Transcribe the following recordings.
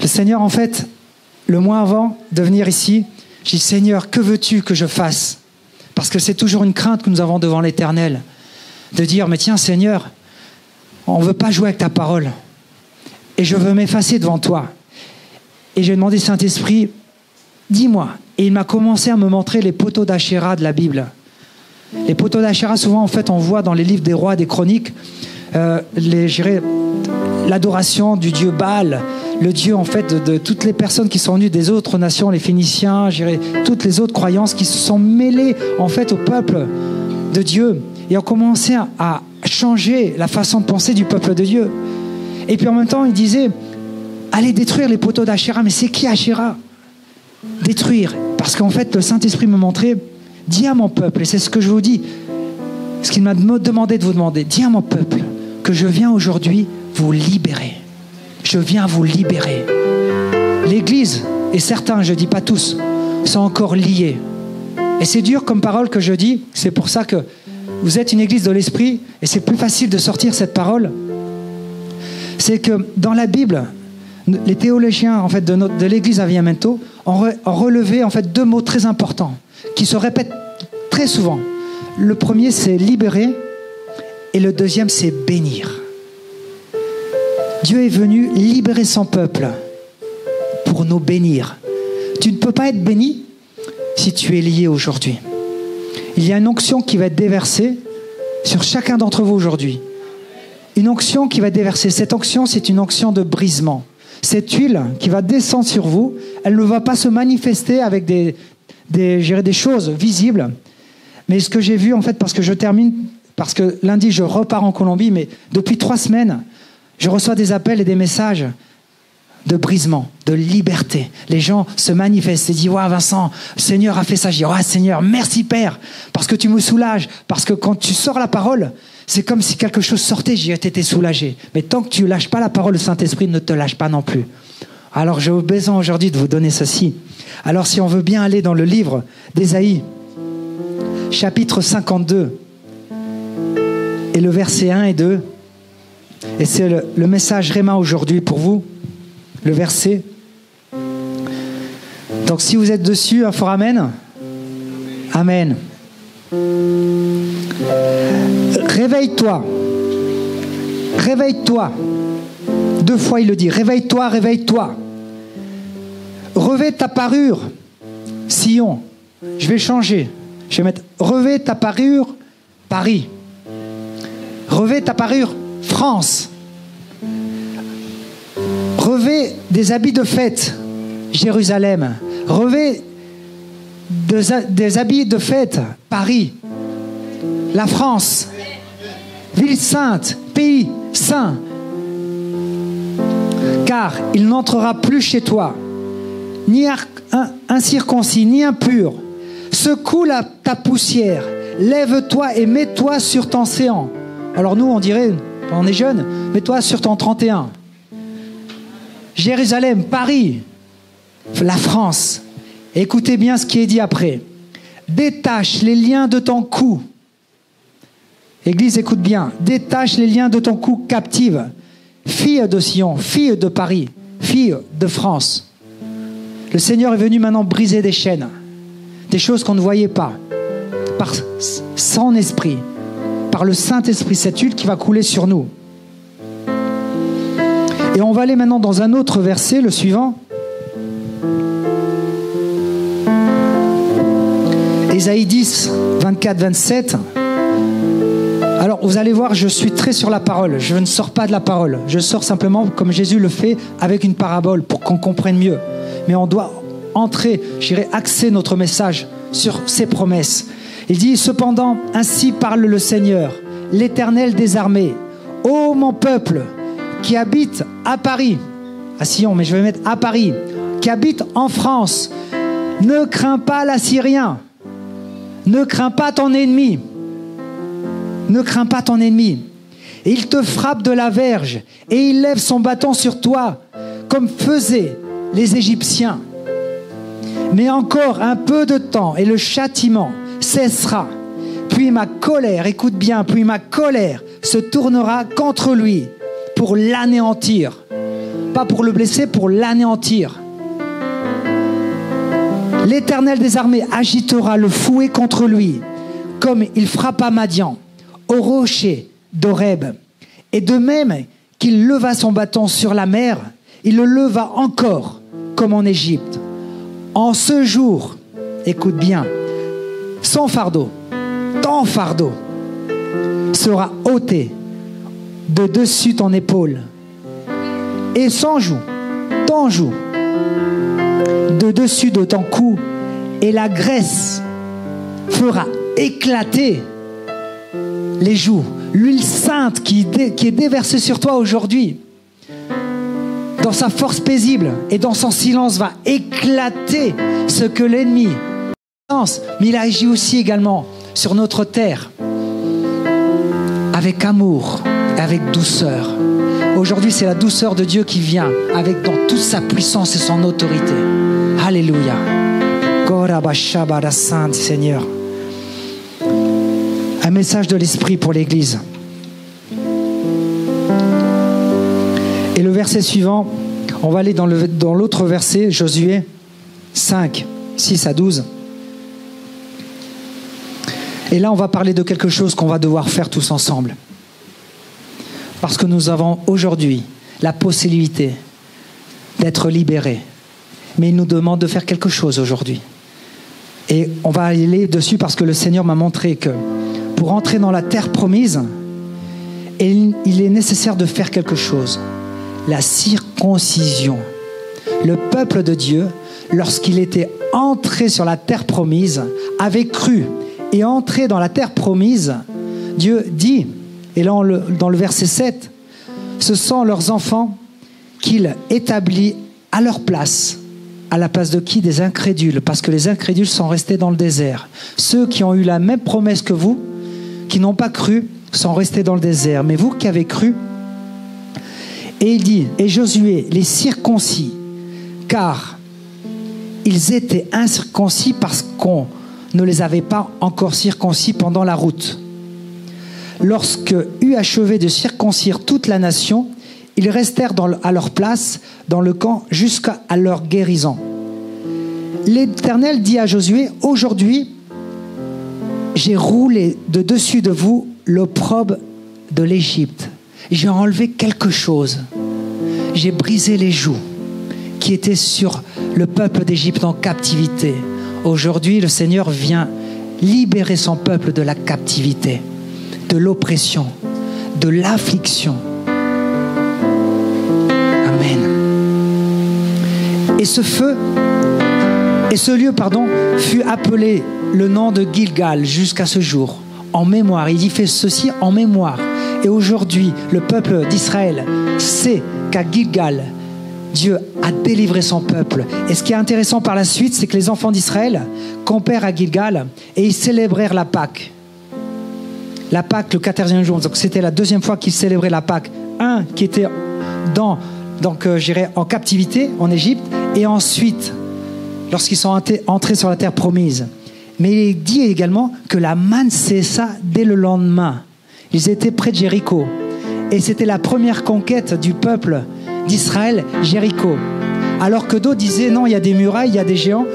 Le Seigneur, en fait, le mois avant de venir ici, j'ai dit, Seigneur, que veux-tu que je fasse? Parce que c'est toujours une crainte que nous avons devant l'Éternel, de dire, mais tiens, Seigneur, on ne veut pas jouer avec ta parole, et je veux m'effacer devant toi. Et j'ai demandé, Saint-Esprit, dis-moi. Et il m'a commencé à me montrer les poteaux d'Achéra de la Bible. Les poteaux d'Achéra, souvent, en fait, on voit dans les livres des rois, des chroniques, l'adoration du dieu Baal, le dieu en fait de toutes les personnes qui sont venues des autres nations, les Phéniciens, toutes les autres croyances qui se sont mêlées en fait au peuple de Dieu et ont commencé à changer la façon de penser du peuple de Dieu. Et puis en même temps, il disait, allez détruire les poteaux d'Achéra. Mais c'est qui Achéra? Détruire. Parce qu'en fait, le Saint-Esprit me montrait, dis à mon peuple, et c'est ce que je vous dis, ce qu'il m'a demandé de vous demander, dis à mon peuple que je viens aujourd'hui vous libérer. Je viens vous libérer. L'Église, et certains, je ne dis pas tous, sont encore liés. Et c'est dur comme parole que je dis. C'est pour ça que vous êtes une Église de l'Esprit, et c'est plus facile de sortir cette parole. C'est que dans la Bible, les théologiens en fait, de l'Église Avviamento ont relevé en fait, deux mots très importants qui se répètent très souvent. Le premier, c'est libérer, et le deuxième, c'est bénir. Dieu est venu libérer son peuple pour nous bénir. Tu ne peux pas être béni si tu es lié aujourd'hui. Il y a une onction qui va être déversée sur chacun d'entre vous aujourd'hui. Une onction qui va être déversée. Cette onction, c'est une onction de brisement. Cette huile qui va descendre sur vous, elle ne va pas se manifester avec des choses visibles. Mais ce que j'ai vu, en fait, parce que je termine, parce que lundi, je repars en Colombie, mais depuis 3 semaines, je reçois des appels et des messages de brisement, de liberté. Les gens se manifestent et disent « Ouais, Vincent, le Seigneur a fait ça. » Je dis « Ouais, Seigneur, merci Père, parce que tu me soulages. » Parce que quand tu sors la parole, c'est comme si quelque chose sortait, j'ai été soulagé. Mais tant que tu ne lâches pas la parole, le Saint-Esprit ne te lâche pas non plus. Alors j'ai besoin aujourd'hui de vous donner ceci. Alors si on veut bien aller dans le livre d'Ésaïe, chapitre 52, et le verset 1 et 2, et c'est le message Réma aujourd'hui pour vous, le verset. Donc si vous êtes dessus, un fort amen. Amen. Réveille-toi. Réveille-toi. 2 fois il le dit. Réveille-toi, réveille-toi. Revêt ta parure, Sion. Je vais changer. Je vais mettre revêt ta parure, Paris. Revêt ta parure, France. Revêt des habits de fête, Jérusalem. Revêt des habits de fête, Paris. La France. Ville sainte, pays saint. Car il n'entrera plus chez toi, ni incirconcis, ni impur. Secoue ta poussière. Lève-toi et mets-toi sur ton séant. Alors nous, on dirait, on est jeunes, mets-toi sur ton 31. Jérusalem, Paris, la France. Écoutez bien ce qui est dit après. Détache les liens de ton cou. Église, écoute bien. Détache les liens de ton cou captive. Fille de Sion, fille de Paris, fille de France. Le Seigneur est venu maintenant briser des chaînes, des choses qu'on ne voyait pas, par son esprit, par le Saint-Esprit, cette huile qui va couler sur nous. Et on va aller maintenant dans un autre verset, le suivant. Ésaïe 10, 24, 27. Alors vous allez voir, je suis très sur la parole. Je ne sors pas de la parole. Je sors simplement comme Jésus le fait avec une parabole pour qu'on comprenne mieux. Mais on doit entrer, axer notre message sur ses promesses. Il dit, cependant, ainsi parle le Seigneur, l'Éternel des armées. Ô mon peuple, qui habite à Paris, à Sion, mais je vais mettre à Paris, qui habite en France, Ne crains pas l'Assyrien. Ne crains pas ton ennemi. Ne crains pas ton ennemi. Il te frappe de la verge et il lève son bâton sur toi, comme faisaient les Égyptiens. Mais encore un peu de temps et le châtiment cessera. Puis ma colère, écoute bien, puis ma colère se tournera contre lui pour l'anéantir. Pas pour le blesser, pour l'anéantir. L'Éternel des armées agitera le fouet contre lui, comme il frappa Madian, au rocher d'Horeb. Et de même qu'il leva son bâton sur la mer, il le leva encore, comme en Égypte. En ce jour, écoute bien, son fardeau, ton fardeau, sera ôté de dessus ton épaule. Et son joug, ton joug, de dessus de ton cou, et la graisse fera éclater les joues. L'huile sainte qui est déversée sur toi aujourd'hui, dans sa force paisible et dans son silence, va éclater ce que l'ennemi pense. Mais il agit aussi également sur notre terre, avec amour, avec douceur. Aujourd'hui, c'est la douceur de Dieu qui vient avec dans toute sa puissance et son autorité. Alléluia. Gorabashabara Sainte Seigneur. Un message de l'Esprit pour l'Église. Et le verset suivant, on va aller dans l'autre verset, Josué 5, 6 à 12. Et là, on va parler de quelque chose qu'on va devoir faire tous ensemble. Parce que nous avons aujourd'hui la possibilité d'être libérés. Mais il nous demande de faire quelque chose aujourd'hui. Et on va aller dessus parce que le Seigneur m'a montré que pour entrer dans la terre promise, il est nécessaire de faire quelque chose. La circoncision. Le peuple de Dieu, lorsqu'il était entré sur la terre promise, avait cru et entré dans la terre promise. Dieu dit, et là dans le verset 7, ce sont leurs enfants qu'il établit à leur place. À la place de qui? Des incrédules, parce que les incrédules sont restés dans le désert. Ceux qui ont eu la même promesse que vous, qui n'ont pas cru, sont restés dans le désert. Mais vous qui avez cru, et il dit, et Josué les circoncis, car ils étaient incirconcis parce qu'on ne les avait pas encore circoncis pendant la route. Lorsque eut achevé de circoncire toute la nation, ils restèrent à leur place dans le camp jusqu'à leur guérison. L'Éternel dit à Josué, aujourd'hui, j'ai roulé de dessus de vous l'opprobre de l'Égypte. J'ai enlevé quelque chose. J'ai brisé les jougs qui étaient sur le peuple d'Égypte en captivité. Aujourd'hui, le Seigneur vient libérer son peuple de la captivité, de l'oppression, de l'affliction. Amen. Et ce lieu, fut appelé le nom de Gilgal jusqu'à ce jour, en mémoire. Il dit fait ceci en mémoire. Et aujourd'hui, le peuple d'Israël sait qu'à Gilgal, Dieu a délivré son peuple. Et ce qui est intéressant par la suite, c'est que les enfants d'Israël campèrent à Gilgal et ils célébrèrent la Pâque. La Pâque, le 14e jour. Donc c'était la deuxième fois qu'ils célébraient la Pâque. Un qui était en captivité en Égypte, et ensuite, lorsqu'ils sont entrés sur la terre promise. Mais il dit également que la manne cessa dès le lendemain. Ils étaient près de Jéricho. Et c'était la première conquête du peuple d'Israël, Jéricho. Alors que d'autres disaient, non, il y a des murailles, il y a des géants.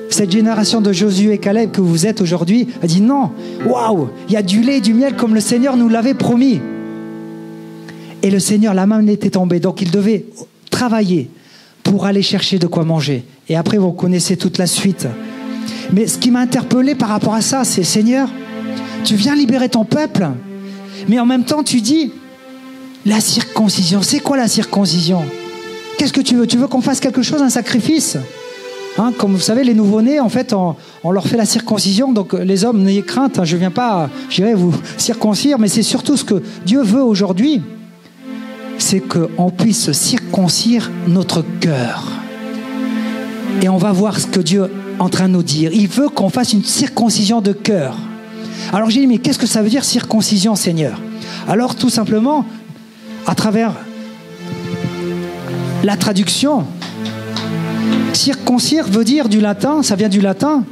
Cette génération de Josué et Caleb que vous êtes aujourd'hui a dit, non, waouh, il y a du lait et du miel comme le Seigneur nous l'avait promis. Et le Seigneur, la manne était tombée. Donc il devait travailler pour aller chercher de quoi manger. Et après, vous connaissez toute la suite. Mais ce qui m'a interpellé par rapport à ça, c'est, Seigneur, tu viens libérer ton peuple, mais en même temps, tu dis, la circoncision. C'est quoi la circoncision? Qu'est-ce que tu veux? Tu veux qu'on fasse quelque chose, un sacrifice? Comme vous savez, les nouveau-nés, en fait, on leur fait la circoncision. Donc les hommes, n'ayez crainte, je ne viens pas, vous circoncire, mais c'est surtout ce que Dieu veut aujourd'hui. C'est qu'on puisse circoncire notre cœur. Et on va voir ce que Dieu en train de nous dire. Il veut qu'on fasse une circoncision de cœur. Alors j'ai dit, mais qu'est-ce que ça veut dire circoncision, Seigneur? Alors tout simplement, à travers la traduction, circoncire veut dire du latin, ça vient du latin,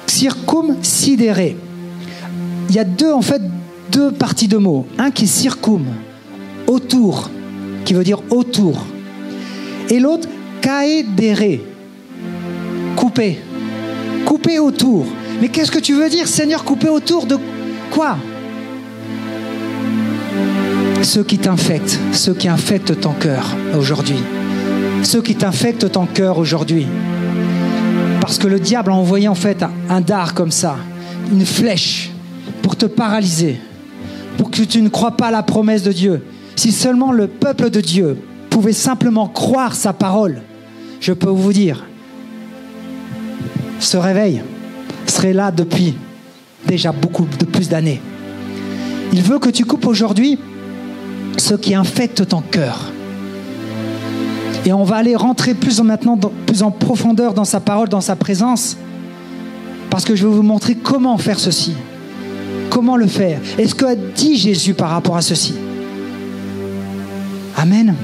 circum sidere. Il y a deux parties de mots. Un qui est circum, autour, qui veut dire autour. Et l'autre, caedere, couper. Couper autour. Mais qu'est-ce que tu veux dire, Seigneur, couper autour de quoi? Ceux qui t'infectent, ceux qui infectent ton cœur aujourd'hui. Ceux qui t'infectent ton cœur aujourd'hui. Parce que le diable a envoyé en fait un dard comme ça, une flèche, pour te paralyser, pour que tu ne crois pas à la promesse de Dieu. Si seulement le peuple de Dieu pouvait simplement croire sa parole, je peux vous dire, ce réveil serait là depuis déjà beaucoup de plus d'années. Il veut que tu coupes aujourd'hui ce qui infecte ton cœur. Et on va aller rentrer plus en profondeur dans sa parole, dans sa présence, parce que je vais vous montrer comment faire ceci. Comment le faire? Et ce qu'a dit Jésus par rapport à ceci. Amen.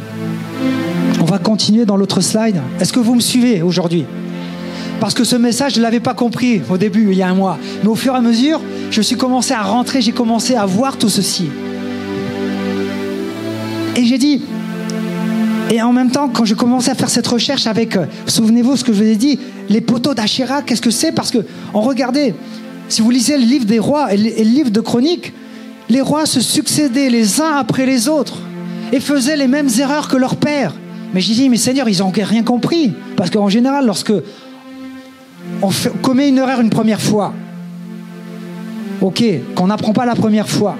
On va continuer dans l'autre slide. Est-ce que vous me suivez aujourd'hui? Parce que ce message, je ne l'avais pas compris au début, il y a un mois. Mais au fur et à mesure, je suis commencé à rentrer, j'ai commencé à voir tout ceci. Et j'ai dit... Et en même temps, quand j'ai commencé à faire cette recherche avec, souvenez-vous ce que je vous ai dit, les poteaux d'Achéra, qu'est-ce que c'est? Parce qu'on regardait, si vous lisez le livre des rois et le livre de Chroniques, les rois se succédaient les uns après les autres et faisaient les mêmes erreurs que leur père. Mais j'ai dit, mais Seigneur, ils n'ont rien compris. Parce qu'en général, lorsque on commet une erreur une première fois, ok, qu'on n'apprend pas la première fois,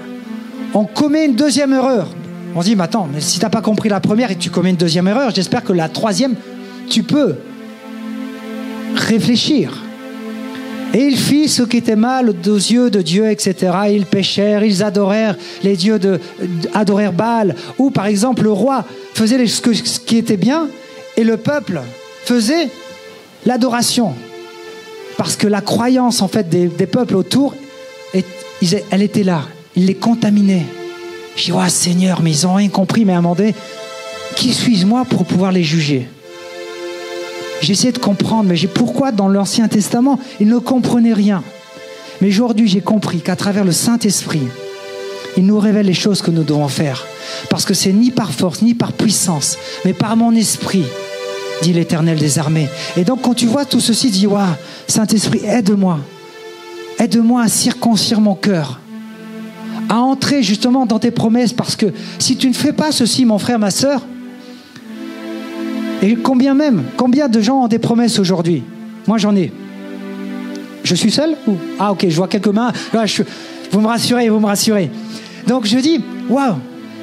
on commet une deuxième erreur. On se dit, mais attends, mais si tu n'as pas compris la première et que tu commets une deuxième erreur, j'espère que la troisième, tu peux réfléchir. Et ils firent ce qui était mal aux yeux de Dieu, etc. Ils péchèrent, ils adorèrent les dieux, adorèrent Baal. Ou par exemple, le roi faisait ce qui était bien et le peuple faisait l'adoration. Parce que la croyance en fait des peuples autour, elle était là. Ils les contaminaient. Je dis, oh, Seigneur, mais ils n'ont rien compris. Mais à un moment donné, qui suis-je moi pour pouvoir les juger? J'essayais de comprendre, mais pourquoi dans l'Ancien Testament, ils ne comprenaient rien. Mais aujourd'hui, j'ai compris qu'à travers le Saint-Esprit, il nous révèle les choses que nous devons faire. Parce que c'est ni par force, ni par puissance, mais par mon esprit, dit l'Éternel des armées. Et donc, quand tu vois tout ceci, dis, waouh, Saint-Esprit, aide-moi. Aide-moi à circoncire mon cœur. À entrer justement dans tes promesses, parce que si tu ne fais pas ceci, mon frère, ma sœur, et combien de gens ont des promesses aujourd'hui? Moi, j'en ai. Je suis seul? Ah, ok, je vois quelques mains. Là, vous me rassurez. Donc, je dis, waouh,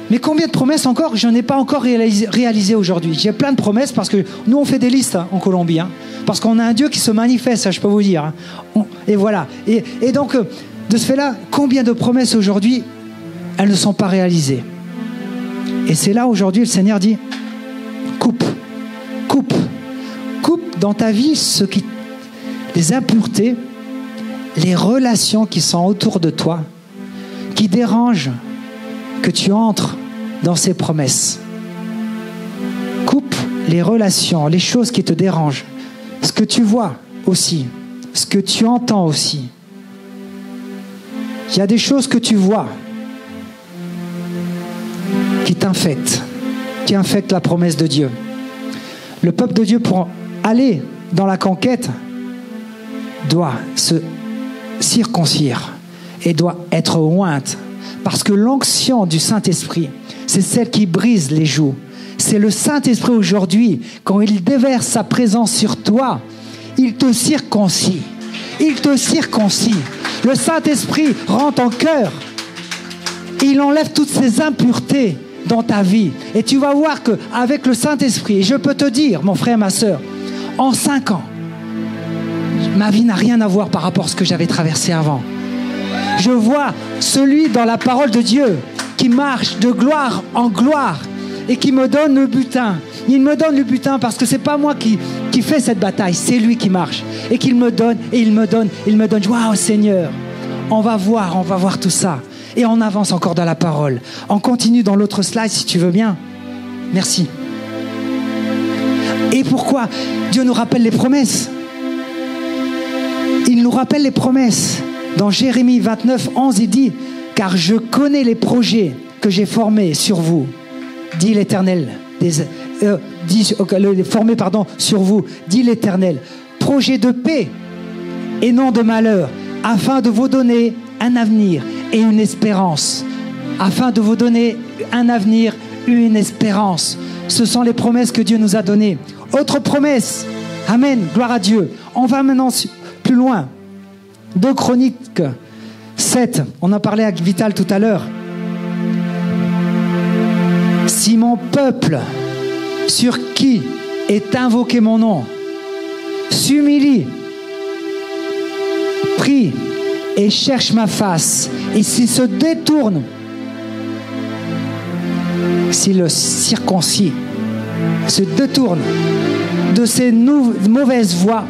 mais combien de promesses encore je n'ai pas encore réalisées aujourd'hui? J'ai plein de promesses parce que nous, on fait des listes en Colombie. Parce qu'on a un Dieu qui se manifeste, ça, je peux vous dire. Et voilà. Et donc... de ce fait-là, combien de promesses aujourd'hui, elles ne sont pas réalisées? Et c'est là aujourd'hui, le Seigneur dit, coupe dans ta vie les impuretés, les relations qui sont autour de toi, qui dérangent que tu entres dans ces promesses. Coupe les relations, les choses qui te dérangent, ce que tu vois aussi, ce que tu entends aussi. Il y a des choses que tu vois qui t'infectent, qui infectent la promesse de Dieu. Le peuple de Dieu, pour aller dans la conquête, doit se circoncire et doit être ointe. Parce que l'onction du Saint-Esprit, c'est celle qui brise les jougs. C'est le Saint-Esprit aujourd'hui, quand il déverse sa présence sur toi, il te circoncie. Il te circoncie. Le Saint-Esprit rend ton cœur. Il enlève toutes ces impuretés dans ta vie. Et tu vas voir qu'avec le Saint-Esprit, et je peux te dire, mon frère, ma sœur, en 5 ans, ma vie n'a rien à voir par rapport à ce que j'avais traversé avant. Je vois celui dans la parole de Dieu qui marche de gloire en gloire et qui me donne le butin. Il me donne le butin parce que c'est pas moi qui qui fait cette bataille, c'est lui qui marche. Et qu'il me donne, et il me donne. Waouh, Seigneur, on va voir tout ça. Et on avance encore dans la parole. On continue dans l'autre slide si tu veux bien. Merci. Et pourquoi Dieu nous rappelle les promesses? Il nous rappelle les promesses. Dans Jérémie 29, 11, il dit « Car je connais les projets que j'ai formés sur vous, dit l'Éternel. » sur vous, dit l'Éternel. Projet de paix et non de malheur, afin de vous donner un avenir et une espérance. Afin de vous donner un avenir et une espérance. Ce sont les promesses que Dieu nous a données. Autre promesse. Amen. Gloire à Dieu. On va maintenant plus loin. 2 Chroniques 7. On a parlé avec Vital tout à l'heure. Si mon peuple, sur qui est invoqué mon nom, s'humilie, prie et cherche ma face, et s'il se détourne, si le circoncis se détourne de ses mauvaises voies,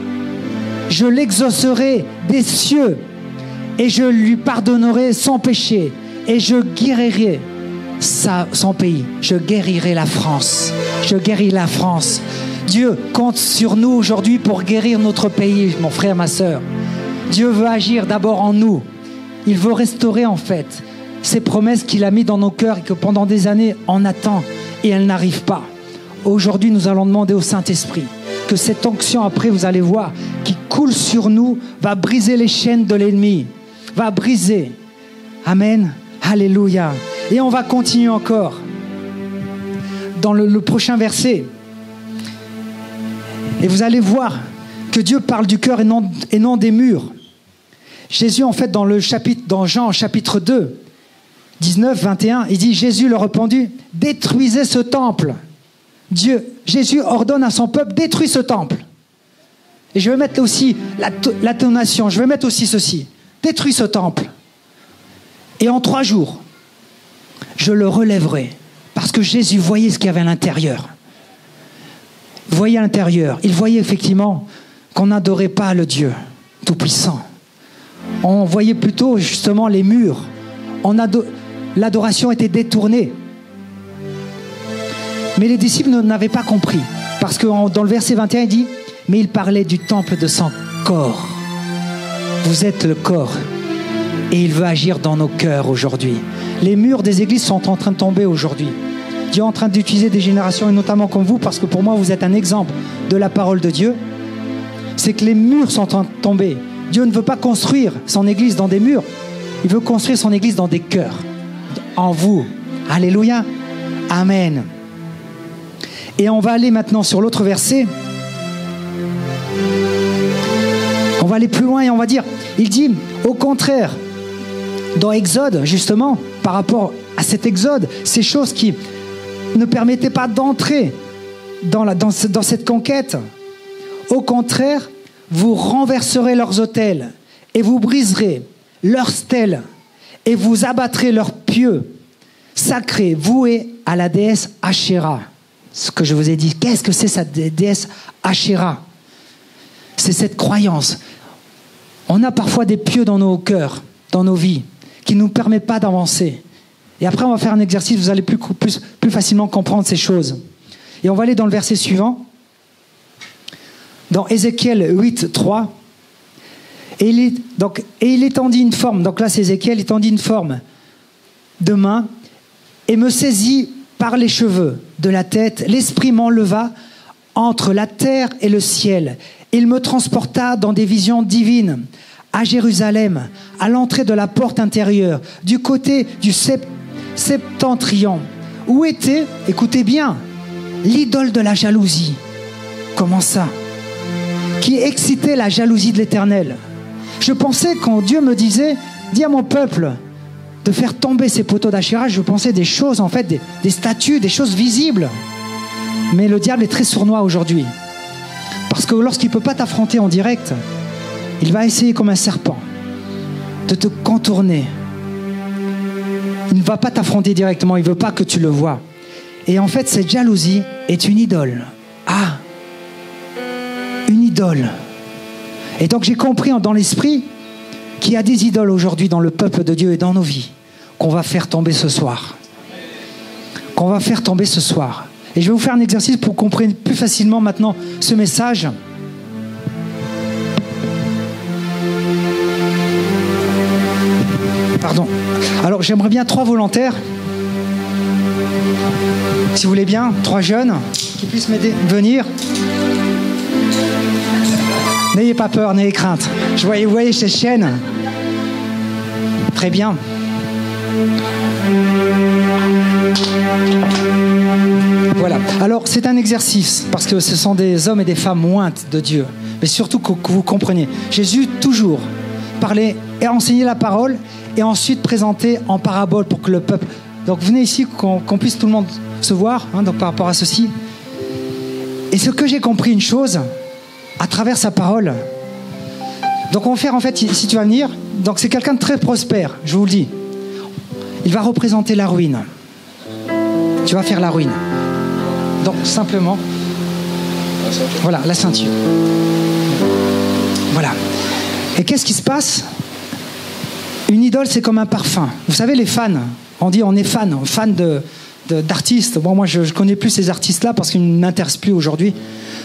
je l'exaucerai des cieux et je lui pardonnerai son péché et je guérirai son pays. Je guérirai la France. Je guéris la France. Dieu compte sur nous aujourd'hui pour guérir notre pays, mon frère, ma sœur. Dieu veut agir d'abord en nous. Il veut restaurer en fait ces promesses qu'il a mises dans nos cœurs et que pendant des années on attend et elles n'arrivent pas. Aujourd'hui, nous allons demander au Saint-Esprit que cette onction, après, vous allez voir, qui coule sur nous, va briser les chaînes de l'ennemi. Va briser. Amen. Alléluia. Et on va continuer encore dans le prochain verset. Et vous allez voir que Dieu parle du cœur et non des murs. Jésus, en fait, dans Jean chapitre 2, 19, 21, il dit, Jésus leur répondit, détruisez ce temple. Jésus ordonne à son peuple, détruis ce temple. Et je vais mettre aussi l'intonation, je vais mettre aussi ceci. Détruis ce temple. Et en 3 jours, je le relèverai. Parce que Jésus voyait ce qu'il y avait à l'intérieur. Il voyait à l'intérieur. Il voyait effectivement qu'on n'adorait pas le Dieu Tout-Puissant. On voyait plutôt justement les murs. L'adoration était détournée. Mais les disciples n'avaient pas compris. Parce que dans le verset 21, il dit, mais il parlait du temple de son corps. Vous êtes le corps. Et il veut agir dans nos cœurs aujourd'hui. Les murs des églises sont en train de tomber aujourd'hui. Dieu est en train d'utiliser des générations, et notamment comme vous, parce que pour moi, vous êtes un exemple de la parole de Dieu. C'est que les murs sont en train de tomber. Dieu ne veut pas construire son église dans des murs. Il veut construire son église dans des cœurs. En vous. Alléluia. Amen. Et on va aller maintenant sur l'autre verset. On va aller plus loin et on va dire, il dit, au contraire, dans Exode, justement, par rapport à cet Exode, ces choses qui ne permettaient pas d'entrer dans cette conquête, au contraire, vous renverserez leurs autels et vous briserez leurs stèles et vous abattrez leurs pieux sacrés voués à la déesse Ashéra. Ce que je vous ai dit, qu'est-ce que c'est cette déesse Ashéra? C'est cette croyance. On a parfois des pieux dans nos cœurs, dans nos vies, qui ne nous permettent pas d'avancer. Et après, on va faire un exercice, vous allez plus facilement comprendre ces choses. Et on va aller dans le verset suivant, dans Ézéchiel 8, 3. Et il étendit une forme, donc là c'est Ézéchiel, il étendit une forme de main, et me saisit par les cheveux de la tête, l'esprit m'enleva entre la terre et le ciel. Il me transporta dans des visions divines, à Jérusalem, à l'entrée de la porte intérieure, du côté du septentrion, où était, écoutez bien, l'idole de la jalousie. Comment ça? Qui excitait la jalousie de l'Éternel. Je pensais quand Dieu me disait, dis à mon peuple de faire tomber ces poteaux d'Achéra, je pensais des choses, en fait, des statues, des choses visibles. Mais le diable est très sournois aujourd'hui. Parce que lorsqu'il ne peut pas t'affronter en direct, il va essayer comme un serpent de te contourner. Il ne va pas t'affronter directement, il ne veut pas que tu le vois. Et en fait, cette jalousie est une idole. Ah! une idole. Et donc j'ai compris dans l'esprit qu'il y a des idoles aujourd'hui dans le peuple de Dieu et dans nos vies qu'on va faire tomber ce soir. Qu'on va faire tomber ce soir. Et je vais vous faire un exercice pour que vous compreniez plus facilement maintenant ce message. Pardon. Alors j'aimerais bien 3 volontaires. Si vous voulez bien, 3 jeunes qui puissent m'aider, venir. N'ayez pas peur, n'ayez crainte. Vous voyez ces chaînes. Très bien. Voilà. Alors, c'est un exercice, parce que ce sont des hommes et des femmes mointes de Dieu. Mais surtout que vous compreniez. Jésus, toujours, parlait et enseignait la parole, et ensuite présentait en parabole pour que le peuple... Donc, venez ici, qu'on puisse tout le monde se voir, hein, donc, par rapport à ceci. Et ce que j'ai compris, une chose, à travers sa parole... Donc, on va faire, en fait, si tu vas venir... Donc, c'est quelqu'un de très prospère, je vous le dis. Il va représenter la ruine. Tu vas faire la ruine. Donc, simplement... Voilà, la ceinture. Voilà. Et qu'est-ce qui se passe? Une idole, c'est comme un parfum. Vous savez, les fans, on dit on est fan d'artistes. Bon, moi, je connais plus ces artistes-là parce qu'ils ne m'intéressent plus aujourd'hui.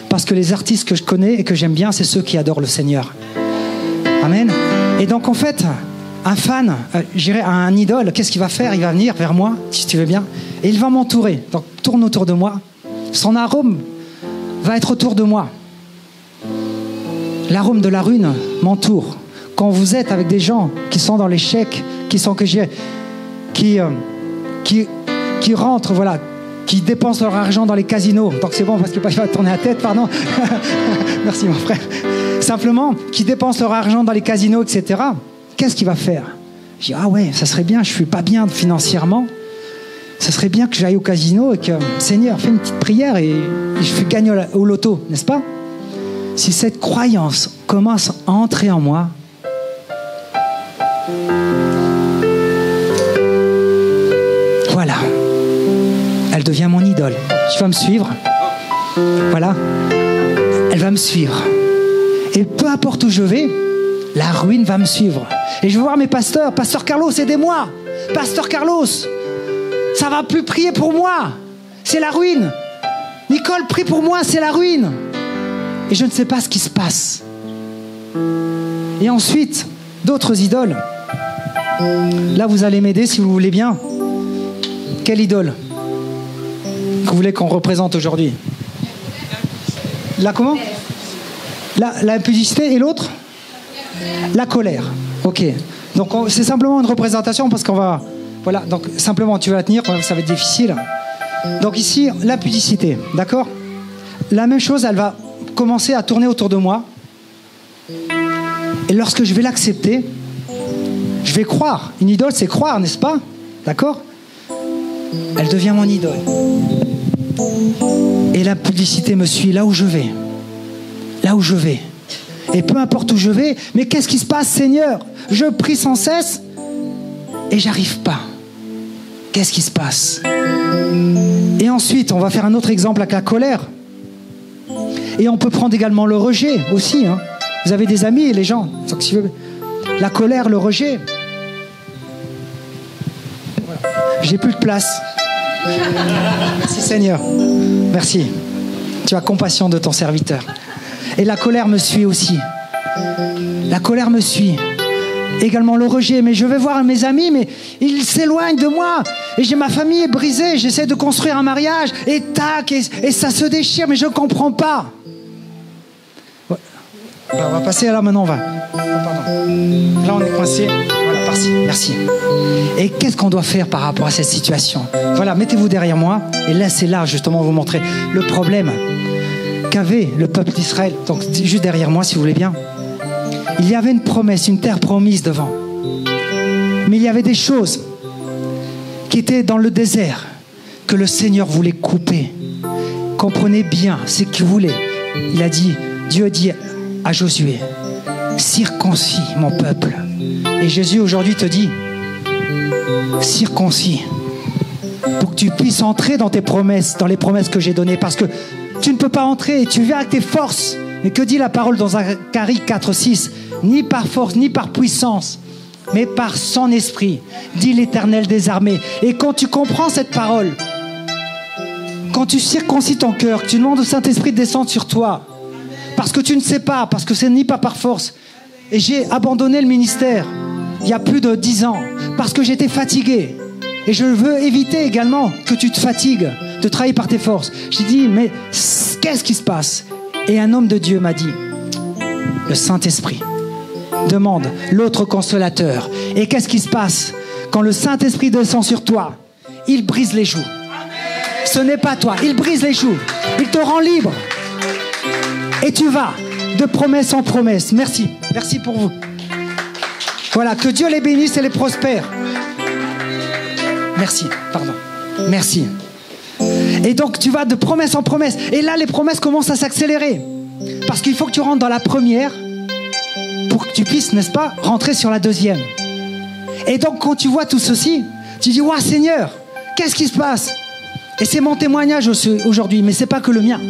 Parce que les artistes que je connais et que j'aime bien, c'est ceux qui adorent le Seigneur. Amen. Et donc, en fait, un fan, j'irai à un idole, qu'est-ce qu'il va faire? Il va venir vers moi, si tu veux bien, et il va m'entourer. Donc, tourne autour de moi. Son arôme va être autour de moi. L'arôme de la ruine m'entoure. Quand vous êtes avec des gens qui sont dans l'échec, qui rentrent, voilà, qui dépensent leur argent dans les casinos. Donc c'est bon parce que je vais tourner la tête, pardon. Merci mon frère. Simplement, qui dépensent leur argent dans les casinos, etc. Qu'est-ce qu'il va faire? Je dis, ah ouais, ça serait bien, je ne suis pas bien financièrement. Ça serait bien que j'aille au casino et que, Seigneur, fais une petite prière et je gagne au loto, n'est-ce pas? Si cette croyance commence à entrer en moi, voilà, elle devient mon idole. Tu vas me suivre? Voilà, elle va me suivre. Et peu importe où je vais, la ruine va me suivre. Et je vais voir mes pasteurs. Pasteur Carlos, aidez-moi. Pasteur Carlos, ça va plus prier pour moi. C'est la ruine. Nicole, prie pour moi, c'est la ruine. Et je ne sais pas ce qui se passe. Et ensuite, d'autres idoles. Là, vous allez m'aider si vous voulez bien. Quelle idole que vous voulez qu'on représente aujourd'hui? La comment? La impudicité et l'autre? La colère. Ok. Donc c'est simplement une représentation parce qu'on va... Voilà, donc simplement tu vas tenir, ça va être difficile. Donc ici, la pudicité, d'accord? La même chose, elle va commencer à tourner autour de moi. Et lorsque je vais l'accepter, je vais croire. Une idole, c'est croire, n'est-ce pas? D'accord? Elle devient mon idole. Et la pudicité me suit là où je vais. Là où je vais. Et peu importe où je vais, mais qu'est-ce qui se passe, Seigneur? Je prie sans cesse et j'arrive pas. Qu'est-ce qui se passe? Et ensuite, on va faire un autre exemple avec la colère. Et on peut prendre également le rejet aussi. Hein. Vous avez des amis, les gens. La colère, le rejet. Voilà. J'ai plus de place. Merci Seigneur. Merci. Tu as compassion de ton serviteur. Et la colère me suit aussi. La colère me suit. Également le rejet. Mais je vais voir mes amis, mais ils s'éloignent de moi. Et j'ai ma famille brisée. J'essaie de construire un mariage. Et tac, et ça se déchire, mais je ne comprends pas. Ouais. On va passer là maintenant, on va. Oh, pardon. Là, on est coincé. Voilà, par-ci. Merci. Et qu'est-ce qu'on doit faire par rapport à cette situation? Voilà, mettez-vous derrière moi. Et laissez là, justement, vous montrer le problème qu'avait le peuple d'Israël. Donc, juste derrière moi, si vous voulez bien. Il y avait une promesse, une terre promise devant. Mais il y avait des choses qui étaient dans le désert que le Seigneur voulait couper. Comprenez bien ce qu'il voulait. Il a dit, Dieu dit à Josué, circoncis mon peuple. Et Jésus aujourd'hui te dit, circoncis, pour que tu puisses entrer dans tes promesses, dans les promesses que j'ai données, parce que tu ne peux pas entrer et tu viens avec tes forces Mais que dit la parole dans Zacharie 4:6? Ni par force, ni par puissance, mais par son esprit, dit l'Éternel des armées. Et quand tu comprends cette parole, quand tu circoncis ton cœur, que tu demandes au Saint-Esprit de descendre sur toi, parce que tu ne sais pas, parce que c'est ni pas par force. Et j'ai abandonné le ministère il y a plus de 10 ans, parce que j'étais fatigué. Et je veux éviter également que tu te fatigues de travailler par tes forces. J'ai dit, mais qu'est-ce qui se passe? Et un homme de Dieu m'a dit, le Saint-Esprit demande l'autre consolateur. Et qu'est-ce qui se passe quand le Saint-Esprit descend sur toi? Il brise les joues. Ce n'est pas toi, il brise les joues. Il te rend libre. Et tu vas de promesse en promesse. Merci, merci pour vous. Voilà, que Dieu les bénisse et les prospère. Merci, pardon. Merci. Et donc tu vas de promesse en promesse. Et là, les promesses commencent à s'accélérer. Parce qu'il faut que tu rentres dans la première pour que tu puisses, n'est-ce pas, rentrer sur la deuxième. Et donc quand tu vois tout ceci, tu dis, waouh Seigneur, qu'est-ce qui se passe? Et c'est mon témoignage aujourd'hui, mais c'est pas que le mien.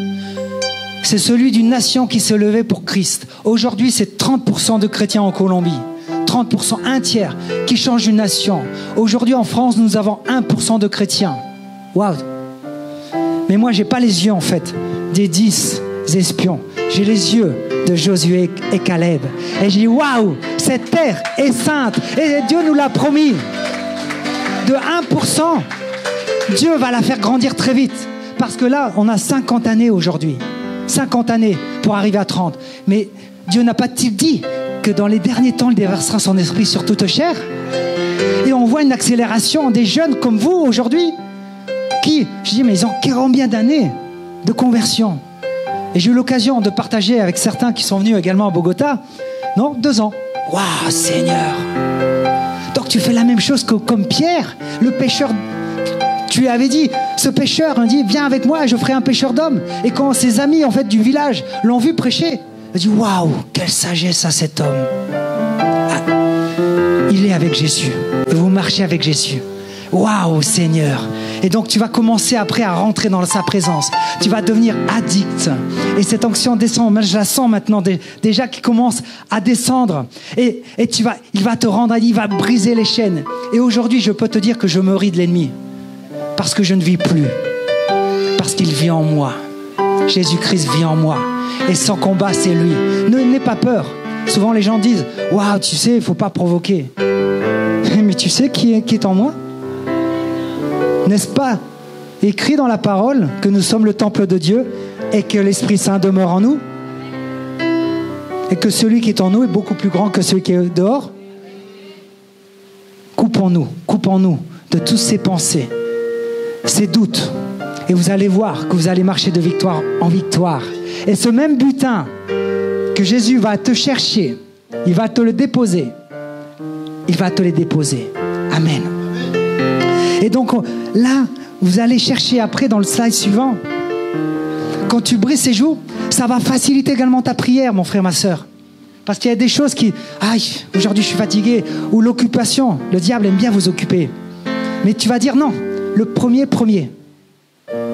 C'est celui d'une nation qui se levait pour Christ. Aujourd'hui, c'est 30% de chrétiens en Colombie. 30%, un tiers, qui changent une nation. Aujourd'hui, en France, nous avons 1% de chrétiens. Waouh! Mais moi, j'ai pas les yeux, en fait, des 10 espions. J'ai les yeux de Josué et Caleb. Et j'ai dit, waouh! Cette terre est sainte. Et Dieu nous l'a promis. De 1%, Dieu va la faire grandir très vite. Parce que là, on a 50 années aujourd'hui. 50 années pour arriver à 30. Mais Dieu n'a pas-t-il dit que dans les derniers temps, il déversera son esprit sur toute chair? Et on voit une accélération des jeunes comme vous aujourd'hui qui, je dis, mais ils ont combien d'années de conversion? Et j'ai eu l'occasion de partager avec certains qui sont venus également à Bogota. Non, 2 ans. Waouh, Seigneur! Donc tu fais la même chose que comme Pierre, le pêcheur. Tu lui avais dit, ce pêcheur, il dit, viens avec moi, je ferai un pêcheur d'hommes. Et quand ses amis en fait du village l'ont vu prêcher, il a dit, waouh, quelle sagesse a cet homme. Ah, il est avec Jésus. Et vous marchez avec Jésus. Waouh, Seigneur. Et donc tu vas commencer après à rentrer dans sa présence. Tu vas devenir addict. Et cette onction descend, je la sens maintenant déjà qui commence à descendre. Et il va te rendre, il va briser les chaînes. Et aujourd'hui, je peux te dire que je me ris de l'ennemi. Parce que je ne vis plus. Parce qu'il vit en moi. Jésus-Christ vit en moi. Et son combat, c'est lui. N'aie pas peur. Souvent, les gens disent, waouh, tu sais, il ne faut pas provoquer. Mais tu sais qui est en moi? N'est-ce pas écrit dans la parole que nous sommes le temple de Dieu et que l'Esprit Saint demeure en nous? Et que celui qui est en nous est beaucoup plus grand que celui qui est dehors? Coupons-nous de toutes ces pensées, ces doutes, et vous allez voir que vous allez marcher de victoire en victoire. Et ce même butin que Jésus va te chercher, il va te le déposer. Il va te les déposer. Amen. Et donc là, vous allez chercher après dans le slide suivant. Quand tu brises ces joues, ça va faciliter également ta prière, mon frère, ma sœur. Parce qu'il y a des choses qui... Aïe, aujourd'hui je suis fatigué. Ou l'occupation. Le diable aime bien vous occuper. Mais tu vas dire non. Le premier.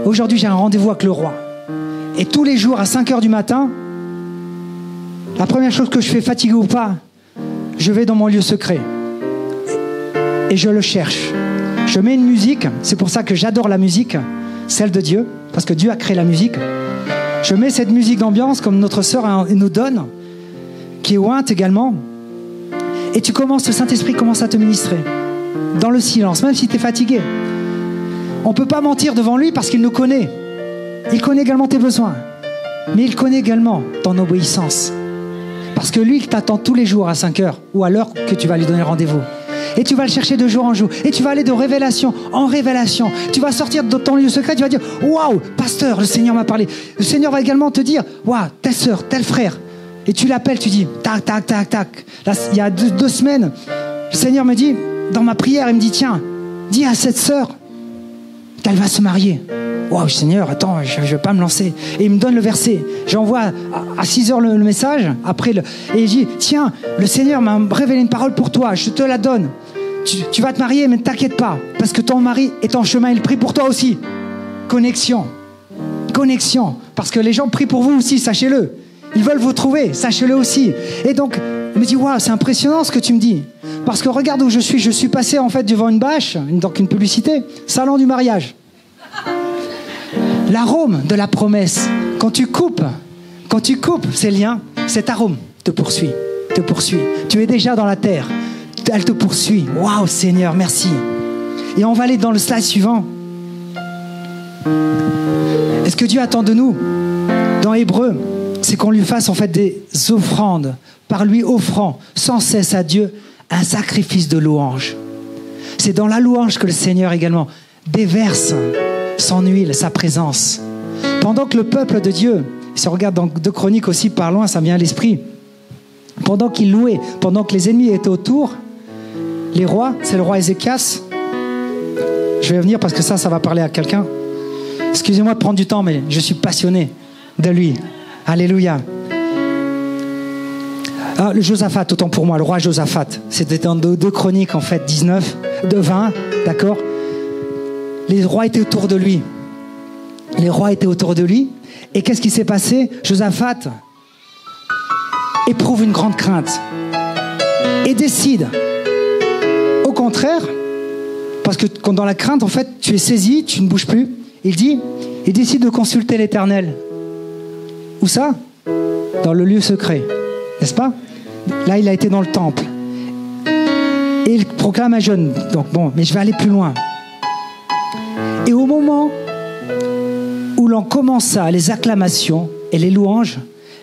Aujourd'hui, j'ai un rendez-vous avec le roi. Et tous les jours, à 5h du matin, la première chose que je fais, fatigué ou pas, je vais dans mon lieu secret. Et je le cherche. Je mets une musique. C'est pour ça que j'adore la musique, celle de Dieu. Parce que Dieu a créé la musique. Je mets cette musique d'ambiance, comme notre sœur nous donne, qui est ointe également. Et tu commences, le Saint-Esprit commence à te ministrer. Dans le silence, même si tu es fatigué. On ne peut pas mentir devant lui parce qu'il nous connaît. Il connaît également tes besoins. Mais il connaît également ton obéissance. Parce que lui, il t'attend tous les jours à 5h ou à l'heure que tu vas lui donner rendez-vous. Et tu vas le chercher de jour en jour. Et tu vas aller de révélation en révélation. Tu vas sortir de ton lieu secret. Tu vas dire, waouh, pasteur, le Seigneur m'a parlé. Le Seigneur va également te dire, waouh, telle sœur, tel frère. Et tu l'appelles, tu dis, tac, tac, tac, tac. Là, il y a 2 semaines, le Seigneur me dit, dans ma prière, il me dit, tiens, dis à cette sœur qu'elle va se marier. Waouh, Seigneur, attends, je ne vais pas me lancer. Et il me donne le verset. J'envoie à 6h le message. Après et il dit, tiens, le Seigneur m'a révélé une parole pour toi. Je te la donne. Tu vas te marier, mais ne t'inquiète pas. Parce que ton mari est en chemin. Il prie pour toi aussi. Connexion. Parce que les gens prient pour vous aussi, sachez-le. Ils veulent vous trouver, sachez-le aussi. Et donc, il me dit, waouh, c'est impressionnant ce que tu me dis. Parce que regarde où je suis passé en fait devant une bâche, donc une publicité, salon du mariage. L'arôme de la promesse. Quand tu coupes ces liens, cet arôme te poursuit. Tu es déjà dans la terre. Elle te poursuit. Waouh, Seigneur, merci. Et on va aller dans le slide suivant. Et ce que Dieu attend de nous, dans Hébreux, c'est qu'on lui fasse en fait des offrandes, par lui offrant sans cesse à Dieu un sacrifice de louange. C'est dans la louange que le Seigneur également déverse son huile, sa présence. Pendant que le peuple de Dieu, si on regarde dans 2 Chroniques aussi, par loin, ça vient à l'esprit, pendant qu'il louait, pendant que les ennemis étaient autour, les rois, c'est le roi Ézéchias. Je vais venir parce que ça va parler à quelqu'un. Excusez-moi de prendre du temps, mais je suis passionné de lui. Alléluia. Ah, le Josaphat, autant pour moi, le roi Josaphat. C'était dans 2 Chroniques, en fait, 20, d'accord. Les rois étaient autour de lui. Et qu'est-ce qui s'est passé? Josaphat éprouve une grande crainte et décide, au contraire, parce que quand dans la crainte, en fait, tu es saisi, tu ne bouges plus. Il décide de consulter l'Éternel. Où ça? Dans le lieu secret, n'est-ce pas? Là, il a été dans le temple. Et il proclame un jeûne. Donc bon, mais je vais aller plus loin. Et au moment où l'on commença les acclamations et les louanges,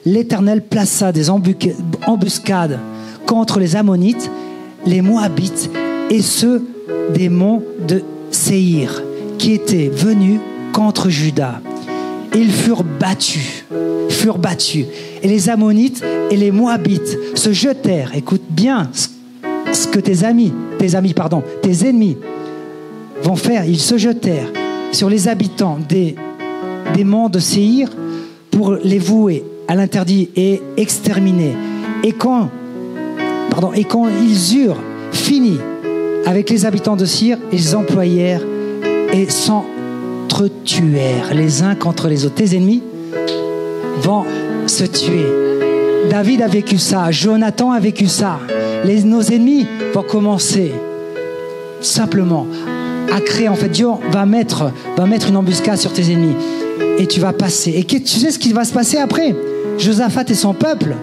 l'Éternel plaça des embuscades contre les Ammonites, les Moabites et ceux des monts de Séhir, qui étaient venus contre Juda. Ils furent battus. Et les Ammonites et les Moabites se jetèrent. Écoute bien ce que tes ennemis vont faire. Ils se jetèrent sur les habitants des monts de Séhir pour les vouer à l'interdit et exterminer. Et quand ils eurent fini avec les habitants de Séhir, ils employèrent et s'entretuèrent les uns contre les autres. Tes ennemis vont se tuer. David a vécu ça, Jonathan a vécu ça. Nos ennemis vont commencer simplement à créer. En fait, Dieu va mettre une embuscade sur tes ennemis et tu vas passer. Et tu sais ce qui va se passer après? Josaphat et son peuple,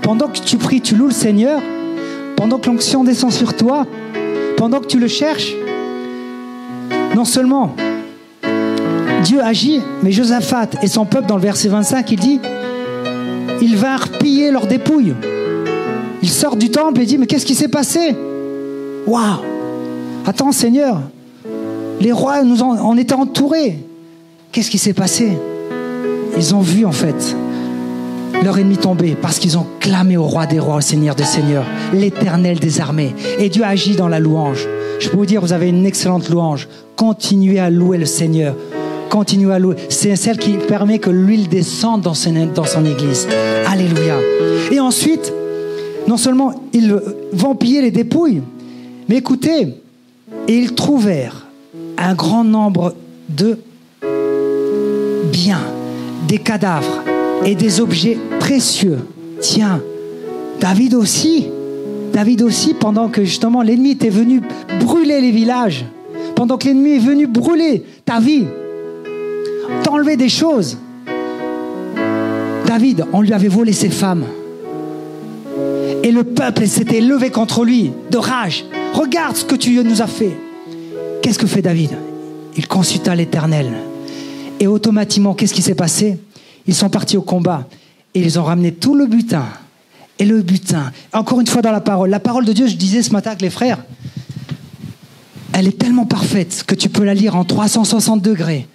pendant que tu pries, tu loues le Seigneur, pendant que l'onction descend sur toi, pendant que tu le cherches, non seulement Dieu agit, mais Josaphat et son peuple, dans le verset 25, il dit, ils vinrent piller leurs dépouilles. Il sort du temple et dit, mais qu'est-ce qui s'est passé? Waouh! Attends, Seigneur, les rois on était entourés. Qu'est-ce qui s'est passé? Ils ont vu en fait leur ennemi tomber parce qu'ils ont clamé au roi des rois, au Seigneur des seigneurs, l'Éternel des armées. Et Dieu agit dans la louange. Je peux vous dire, vous avez une excellente louange. Continuez à louer le Seigneur. Continuez à louer. C'est celle qui permet que l'huile descende dans son église. Alléluia. Et ensuite, non seulement ils vont piller les dépouilles, mais écoutez, et ils trouvèrent un grand nombre de biens, des cadavres et des objets précieux. Tiens, David aussi, pendant que justement l'ennemi était venu brûler les villages, pendant que l'ennemi est venu brûler ta vie, t'enlever des choses. David, on lui avait volé ses femmes. Et le peuple s'était levé contre lui de rage. Regarde ce que tu nous as fait. Qu'est-ce que fait David? Il consulta l'Éternel. Et automatiquement, qu'est-ce qui s'est passé? Ils sont partis au combat et ils ont ramené tout le butin. Et le butin, encore une fois dans la parole de Dieu, je disais ce matin avec les frères, elle est tellement parfaite que tu peux la lire en 360 degrés.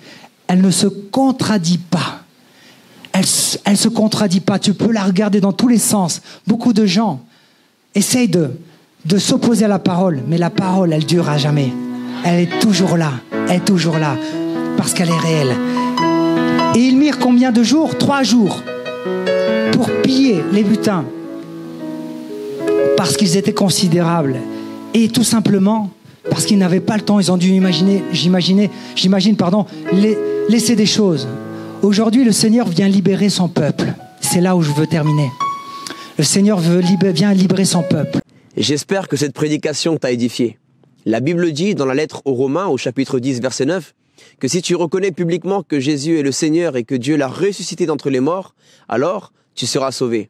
Elle ne se contradit pas. Elle se contradit pas. Tu peux la regarder dans tous les sens. Beaucoup de gens essayent de s'opposer à la parole, mais la parole, elle dure à jamais. Elle est toujours là. Parce qu'elle est réelle. Et ils mirent combien de jours? 3 jours pour piller les butins. Parce qu'ils étaient considérables. Et tout simplement, parce qu'ils n'avaient pas le temps, ils ont dû j'imagine, laisser des choses. Aujourd'hui, le Seigneur vient libérer son peuple. c'est là où je veux terminer. Le Seigneur vient libérer son peuple. Et j'espère que cette prédication t'a édifié. La Bible dit dans la lettre aux Romains, au chapitre 10, verset 9, que si tu reconnais publiquement que Jésus est le Seigneur et que Dieu l'a ressuscité d'entre les morts, alors tu seras sauvé.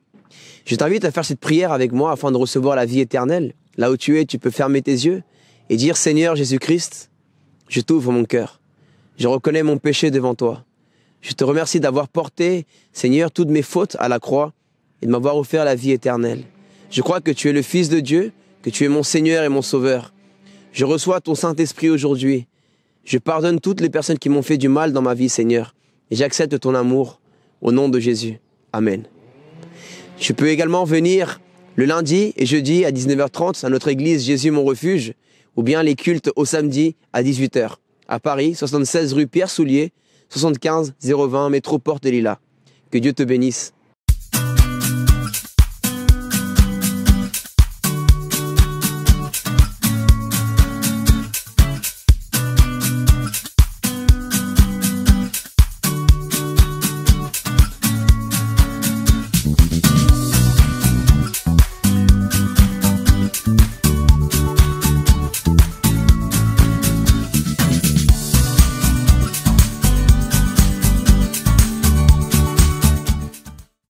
Je t'invite à faire cette prière avec moi afin de recevoir la vie éternelle. Là où tu es, tu peux fermer tes yeux et dire « Seigneur Jésus-Christ, je t'ouvre mon cœur. Je reconnais mon péché devant toi. Je te remercie d'avoir porté, Seigneur, toutes mes fautes à la croix et de m'avoir offert la vie éternelle. Je crois que tu es le Fils de Dieu, que tu es mon Seigneur et mon Sauveur. Je reçois ton Saint-Esprit aujourd'hui. Je pardonne toutes les personnes qui m'ont fait du mal dans ma vie, Seigneur, et j'accepte ton amour au nom de Jésus. Amen. Je peux également venir le lundi et jeudi à 19h30 à notre église Jésus mon refuge, ou bien les cultes au samedi à 18h, à Paris, 76 rue Pierre Soulier, 75 020 métro Porte des Lilas. Que Dieu te bénisse.